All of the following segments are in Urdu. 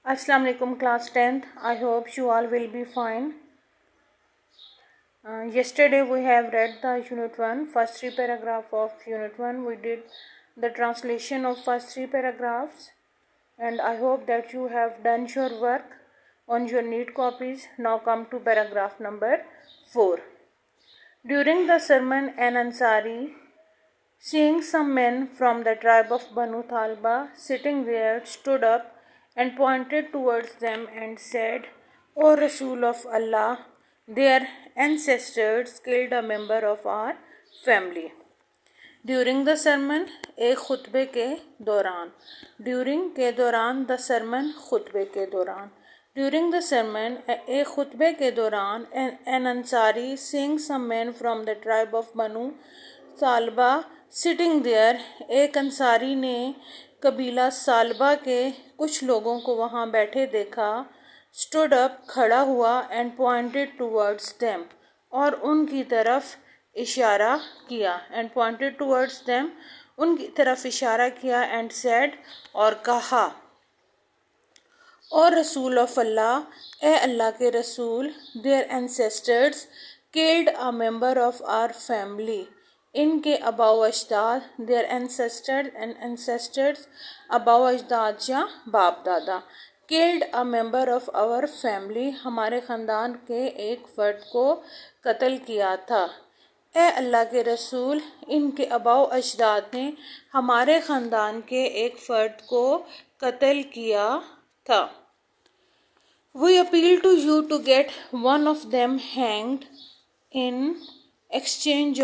Assalamu alaikum class 10th. I hope you all will be fine. Yesterday we have read the unit 1 first three paragraph of unit 1. We did the translation of first three paragraphs and I hope that you have done your work on your neat copies. Now come to paragraph number 4. During the sermon, an Ansari, seeing some men from the tribe of Banu Thalba sitting there, stood up and pointed towards them and said, O Rasul of Allah, their ancestors killed a member of our family. During the sermon, ایک خطبے کے دوران. During کے دوران, the sermon خطبے کے دوران. During the sermon, ایک خطبے کے دوران, an Ansari, seeing some men from the tribe of Banu Thalba sitting there, ایک انصاری نے قبیلہ سالبہ کے کچھ لوگوں کو وہاں بیٹھے دیکھا. stood up, کھڑا ہوا, and pointed towards them, اور ان کی طرف اشارہ کیا. and pointed towards them, ان کی طرف اشارہ کیا. and said, اور کہا, اور رسول آف اللہ, اے اللہ کے رسول, their ancestors killed a member of our family, ان کے آبا و اجداد, their ancestors آبا و اجداد یا باپ دادا, killed a member of our family, ہمارے خاندان کے ایک فرد کو قتل کیا تھا. اے اللہ کے رسول, ان کے آبا و اجداد نے ہمارے خاندان کے ایک فرد کو قتل کیا تھا. We appeal to you to get one of them hanged in exchange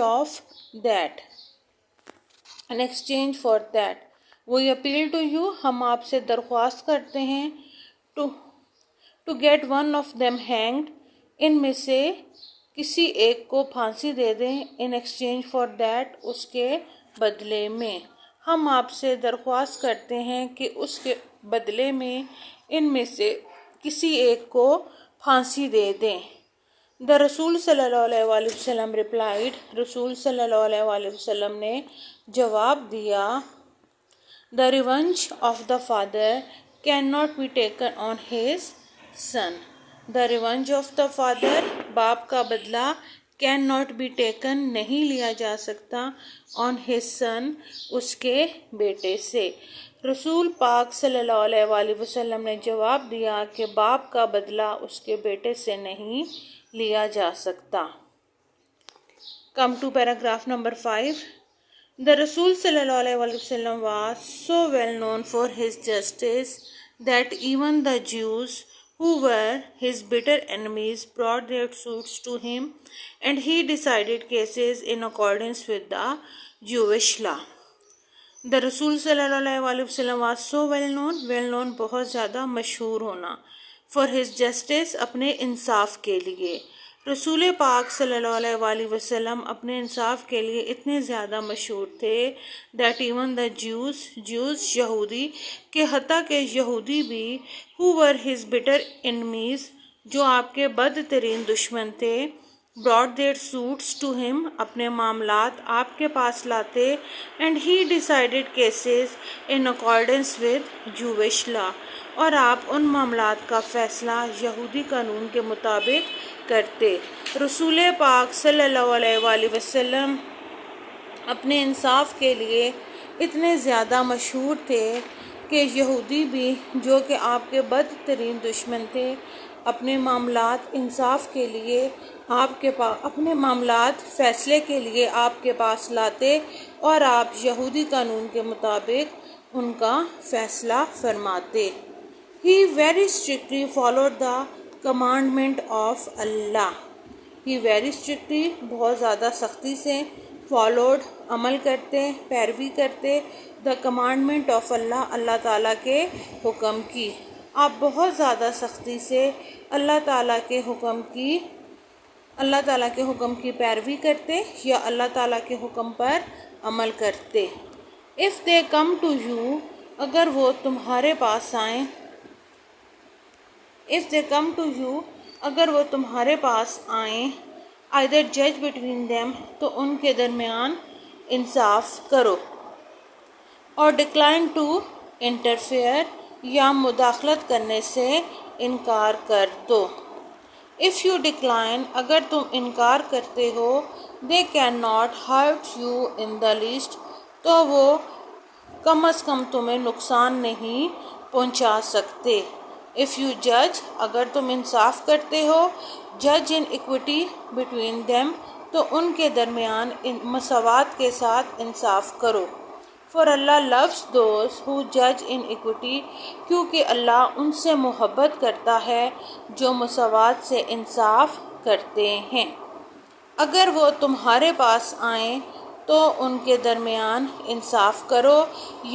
for that. We appeal to you, ہم آپ سے درخواست کرتے ہیں, to get one of them hanged, ان میں سے کسی ایک کو پھانسی دے دیں, in exchange for that, اس کے بدلے میں. ہم آپ سے درخواست کرتے ہیں کہ اس کے بدلے میں ان میں سے کسی ایک کو پھانسی دے دیں. The رسول صلی اللہ علیہ وآلہ وسلم replied, رسول صلی اللہ علیہ وآلہ وسلم نے جواب دیا, The revenge of the father cannot be taken on his son. The revenge of the father, باپ کا بدلہ, cannot be taken, نہیں لیا جا سکتا, on his son, اس کے بیٹے سے. رسول پاک صلی اللہ علیہ وآلہ وسلم نے جواب دیا کہ باپ کا بدلہ اس کے بیٹے سے نہیں لیا جا سکتا. Come to paragraph number 5. The Rasul صلی اللہ علیہ وآلہ وسلم was so well known for his justice that even the Jews who were his bitter enemies brought their suits to him and he decided cases in accordance with the Jewish law. The رسول صلی اللہ علیہ وآلہ وسلم was so well known بہت زیادہ مشہور ہونا, for his justice, اپنے انصاف کے لیے. رسول پاک صلی اللہ علیہ وآلہ وسلم اپنے انصاف کے لیے اتنے زیادہ مشہور تھے that even the Jews یہودی, کہ حتیٰ کہ یہودی بھی, who were his bitter enemies, جو آپ کے بدترین دشمن تھے, brought their suits to him, اپنے معاملات آپ کے پاس لاتے, and he decided cases in accordance with Jewish law, اور آپ ان معاملات کا فیصلہ یہودی قانون کے مطابق کرتے. رسول پاک صلی اللہ علیہ وآلہ وسلم اپنے انصاف کے لیے اتنے زیادہ مشہور تھے کہ یہودی بھی, جو کہ آپ کے بدترین دشمن تھے, اپنے معاملات انصاف کے لیے آپ کے پاس, اپنے معاملات فیصلے کے لیے آپ کے پاس لاتے, اور آپ یہودی قانون کے مطابق ان کا فیصلہ فرماتے. He very strictly followed the commandment of Allah. He very strictly, بہت زیادہ سختی سے, followed, عمل کرتے, پیروی کرتے, the commandment of Allah, اللہ تعالیٰ کے حکم کی. آپ بہت زیادہ سختی سے اللہ تعالیٰ کے حکم کی پیروی کرتے یا اللہ تعالیٰ کے حکم پر عمل کرتے. If they come to you, اگر وہ تمہارے پاس آئیں, if they come to you, اگر وہ تمہارے پاس آئیں, either judge between them, تو ان کے درمیان انصاف کرو, or decline to interfere, یا مداخلت کرنے سے انکار کر دو۔ If you decline, اگر تم انکار کرتے ہو، they cannot hurt you in the least، تو وہ کم از کم تمہیں نقصان نہیں پہنچا سکتے۔ If you judge، اگر تم انصاف کرتے ہو، judge in equity between them، تو ان کے درمیان مساوات کے ساتھ انصاف کرو۔ For Allah loves those who judge in equity، کیونکہ اللہ ان سے محبت کرتا ہے جو مساوات سے انصاف کرتے ہیں۔ اگر وہ تمہارے پاس آئیں تو ان کے درمیان انصاف کرو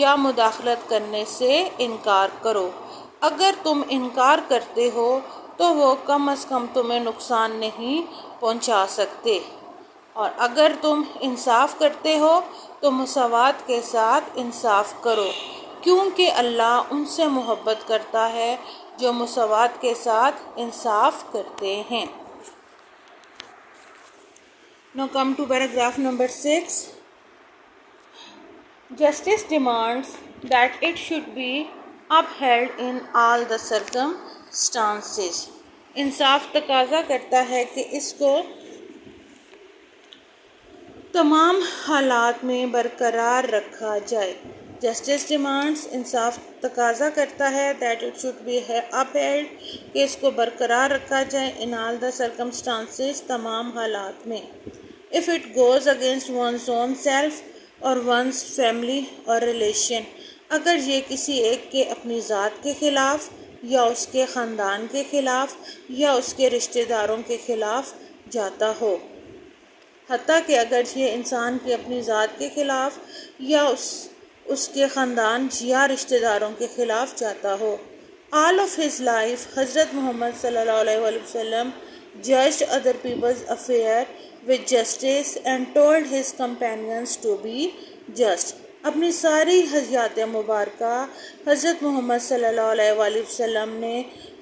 یا مداخلت کرنے سے انکار کرو۔ اگر تم انکار کرتے ہو تو وہ کم از کم تمہیں نقصان نہیں پہنچا سکتے، اور اگر تم انصاف کرتے ہو تو مساوات کے ساتھ انصاف کرو، کیونکہ اللہ ان سے محبت کرتا ہے جو مساوات کے ساتھ انصاف کرتے ہیں۔ Now come to paragraph number 6. Justice demands that it should be upheld in all the circumstances. انصاف تقاضا کرتا ہے کہ اس کو تمام حالات میں برقرار رکھا جائے۔ Justice demands، انصاف تقاضا کرتا ہے that it should be upheld، کہ اس کو برقرار رکھا جائے in all the circumstances، تمام حالات میں۔ If it goes against one's own self or one's family or relation، اگر یہ کسی ایک کے اپنی ذات کے خلاف یا اس کے خاندان کے خلاف یا اس کے رشتہ داروں کے خلاف جاتا ہو، حتیٰ کہ اگر یہ انسان کی اپنی ذات کے خلاف یا اس کے خاندان یا رشتہ داروں کے خلاف جاتا ہو۔ All of his life، حضرت محمد صلی اللہ علیہ وآلہ وسلم judged other people's affair with justice and told his companions to be just۔ اپنی ساری حیات مبارکہ حضرت محمد صلی اللہ علیہ وآلہ وسلم نے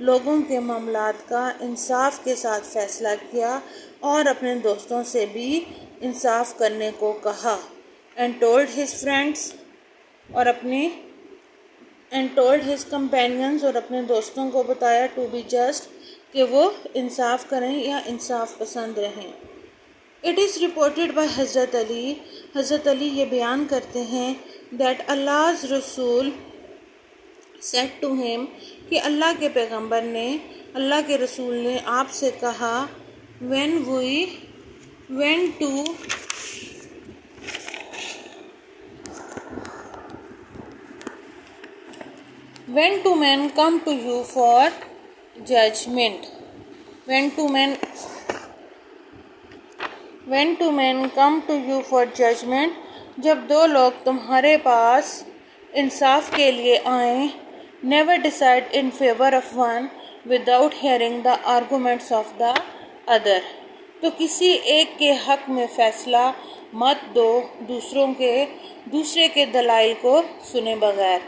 لوگوں کے معاملات کا انصاف کے ساتھ فیصلہ کیا اور اپنے دوستوں سے بھی انصاف کرنے کو کہا۔ and told his friends، اور told his companions، اور اپنے دوستوں کو بتایا to be just، کہ وہ انصاف کریں یا انصاف پسند رہیں۔ It is reported by حضرت علی، حضرت علی یہ بیان کرتے ہیں that Allah's Rasul said to him، کہ اللہ کے پیغمبر نے، اللہ کے رسول نے آپ سے کہا when two men come to you for judgment، when two men come to you for judgment، جب دو لوگ تمہارے پاس انصاف کے لیے آئیں، never decide in favor of one without hearing the arguments of the other، تو کسی ایک کے حق میں فیصلہ مت دو دوسرے کے دلائل کو سنے بغیر۔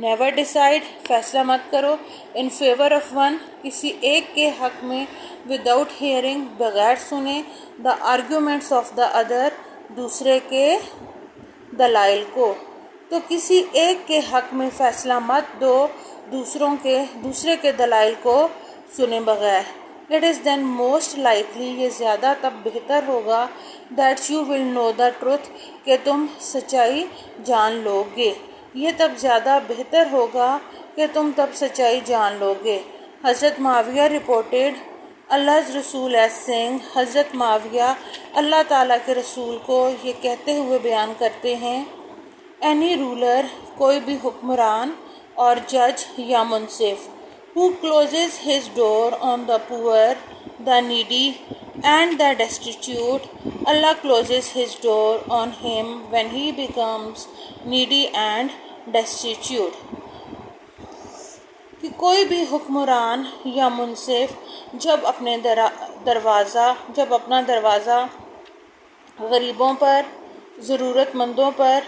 never decide، فیصلہ مت کرو، in favor of one، کسی ایک کے حق میں، without hearing، بغیر سنے، the arguments of the other، دوسرے کے دلائل کو، تو کسی ایک کے حق میں فیصلہ مت دو دوسرے کے دلائل کو سنے بغیر۔ It is then most likely، یہ زیادہ تب بہتر ہوگا that you will know the truth، کہ تم سچائی جان لو گے، یہ تب زیادہ بہتر ہوگا کہ تم تب سچائی جان لو گے۔ حضرت معاویہ reported Allah's Rasul as saying، حضرت معاویہ اللہ تعالیٰ کے رسول کو یہ کہتے ہوئے بیان کرتے ہیں any ruler، کوئی بھی حکمران اور جج یا منصف who closes his door on the poor، the needy and the destitute، Allah closes his door on him when he becomes needy and destitute، کہ کوئی بھی حکمران یا منصف جب اپنا دروازہ غریبوں پر، ضرورت مندوں پر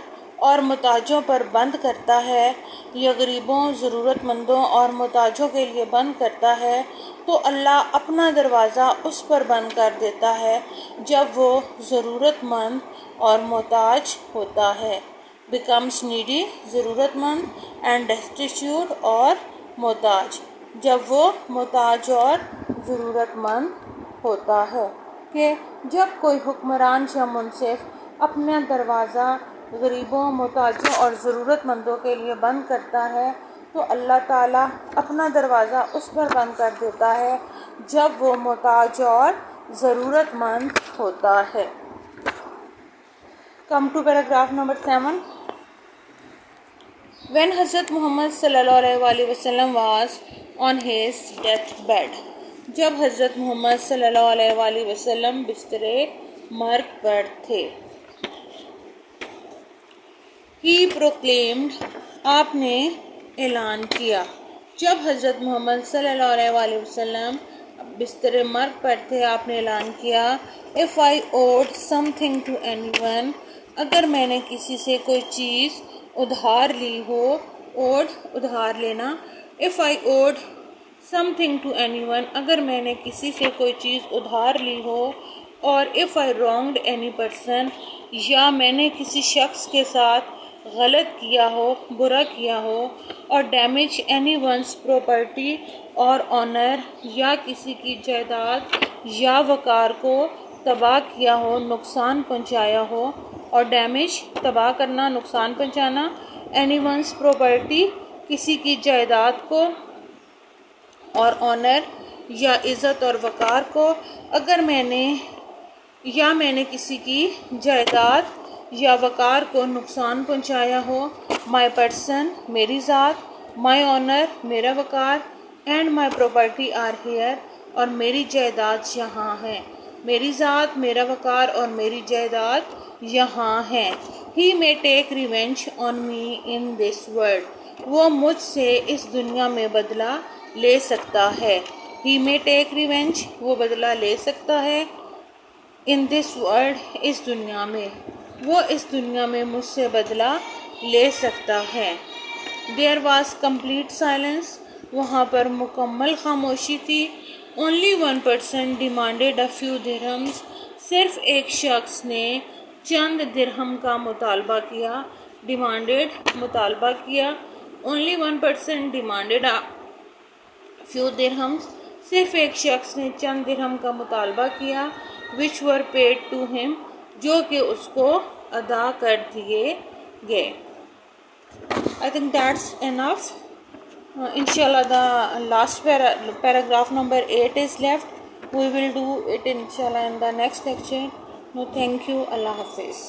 اور محتاجوں پر بند کرتا ہے، یا غریبوں، ضرورت مندوں اور محتاجوں کے لیے بند کرتا ہے، تو اللہ اپنا دروازہ اس پر بند کر دیتا ہے جب وہ ضرورت مند اور محتاج ہوتا ہے۔ becomes needy, ضرورت مند, and destitute اور محتاج, جب وہ محتاج اور ضرورت مند ہوتا ہے. کہ جب کوئی حکمران یا منصف اپنا دروازہ غریبوں, محتاجوں اور ضرورت مندوں کے لیے بند کرتا ہے تو اللہ تعالیٰ اپنا دروازہ اس پر بند کر دیتا ہے جب وہ محتاج اور ضرورت مند ہوتا ہے. Come to paragraph number 7. When Hazrat Muhammad sallallahu alaihi wasallam was on his death bed, جب حضرت محمد صلی اللہ علیہ وسلم بسترے مرگ پر تھے, He proclaimed, آپ نے اعلان کیا. جب حضرت محمد صلی اللہ علیہ وسلم بستر مرگ پر تھے آپ نے اعلان کیا, If I owed something to anyone, اگر میں نے کسی سے کوئی چیز ادھار لی ہو, ادھار لینا, If I owed something to anyone, اگر میں نے کسی سے کوئی چیز ادھار لی ہو, اور if I wronged any person, یا میں نے کسی شخص کے ساتھ غلط کیا ہو, برا کیا ہو, اور damage anyone's property اور آنر, یا کسی کی جائیداد یا وقار کو تباہ کیا ہو, نقصان پہنچایا ہو, اور ڈیمیج تباہ کرنا, نقصان پہنچانا, anyone's property کسی کی جائیداد کو, اور آنر یا عزت اور وقار کو, اگر میں نے کسی کی جائیداد یا وقار کو نقصان پہنچایا ہو, my person میری ذات, my honor میرا وقار, and my property are here اور میری جائیداد یہاں ہے, میری ذات, میرا وقار اور میری جائیداد یہاں ہے. He may take revenge on me in this world, وہ مجھ سے اس دنیا میں بدلہ لے سکتا ہے. He may take revenge, وہ بدلہ لے سکتا ہے, in this world اس دنیا میں, وہ اس دنیا میں مجھ سے بدلہ لے سکتا ہے. There was complete silence, وہاں پر مکمل خاموشی تھی. Only one person demanded a few dirhams, صرف ایک شخص نے چند درہم کا مطالبہ کیا. Demanded مطالبہ کیا. Only one person demanded a few dirhams, صرف ایک شخص نے چند درہم کا مطالبہ کیا. Which were paid to him, جو کہ اس کو ادا کر دیے گئے. I think that's enough. Inshallah the last paragraph number 8 is left. We will do it inshallah in the next lecture. No, thank you. Allah Hafiz.